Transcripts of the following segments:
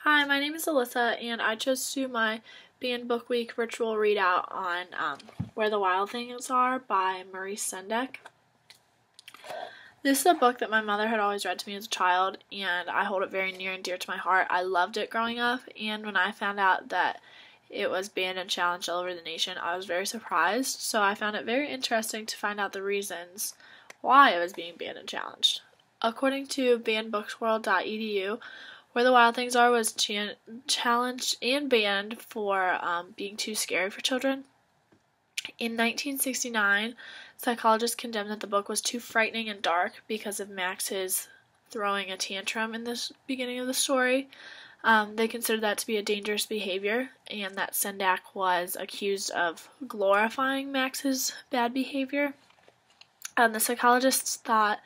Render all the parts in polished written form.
Hi, my name is Alyssa, and I chose to do my Banned Book Week virtual readout on Where the Wild Things Are by Maurice Sendak. This is a book that my mother had always read to me as a child, and I hold it very near and dear to my heart. I loved it growing up, and when I found out that it was banned and challenged all over the nation, I was very surprised, so I found it very interesting to find out the reasons why it was being banned and challenged. According to bannedbooksworld.edu, Where the Wild Things Are was challenged and banned for being too scary for children. In 1969, psychologists condemned that the book was too frightening and dark because of Max's throwing a tantrum in the beginning of the story. They considered that to be a dangerous behavior, and that Sendak was accused of glorifying Max's bad behavior. The psychologists thought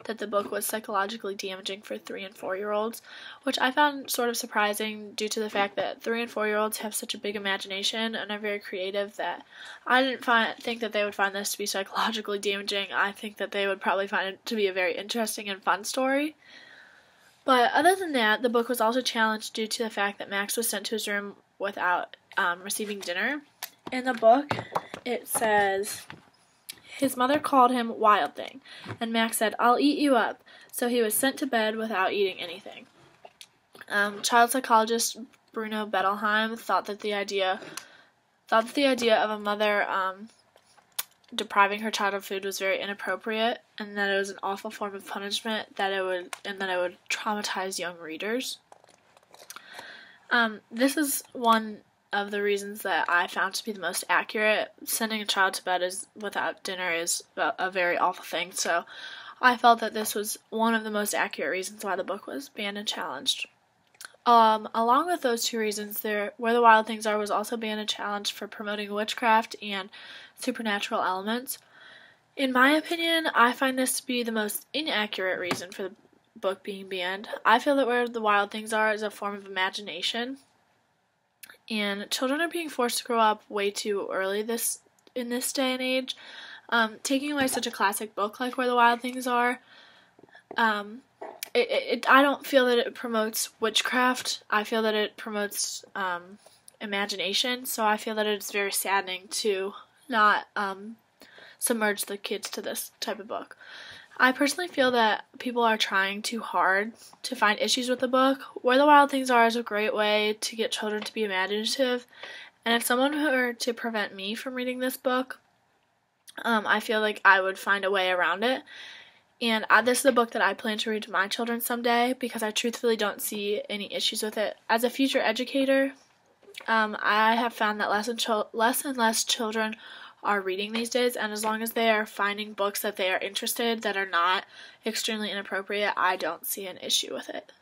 that the book was psychologically damaging for 3- and 4-year-olds, which I found sort of surprising due to the fact that 3- and 4-year-olds have such a big imagination and are very creative that I didn't think that they would find this to be psychologically damaging. I think that they would probably find it to be a very interesting and fun story. But other than that, the book was also challenged due to the fact that Max was sent to his room without receiving dinner. In the book, it says, his mother called him Wild Thing, and Max said, "I'll eat you up," so he was sent to bed without eating anything. Child psychologist Bruno Bettelheim thought that the idea of a mother depriving her child of food was very inappropriate, and that it was an awful form of punishment that it would traumatize young readers. This is one of the reasons that I found to be the most accurate. Sending a child to bed without dinner is a very awful thing, so I felt that this was one of the most accurate reasons why the book was banned and challenged. Along with those two reasons, Where the Wild Things Are was also banned and challenged for promoting witchcraft and supernatural elements. In my opinion, I find this to be the most inaccurate reason for the book being banned. I feel that Where the Wild Things Are is a form of imagination, and children are being forced to grow up way too early in this day and age. Taking away such a classic book like Where the Wild Things Are, I don't feel that it promotes witchcraft. I feel that it promotes imagination, so I feel that it's very saddening to not submerge the kids to this type of book. I personally feel that people are trying too hard to find issues with the book. Where the Wild Things Are is a great way to get children to be imaginative, and if someone were to prevent me from reading this book, I feel like I would find a way around it. And this is a book that I plan to read to my children someday because I truthfully don't see any issues with it. As a future educator, I have found that less and less children are reading these days, and as long as they are finding books that they are interested that are not extremely inappropriate, I don't see an issue with it.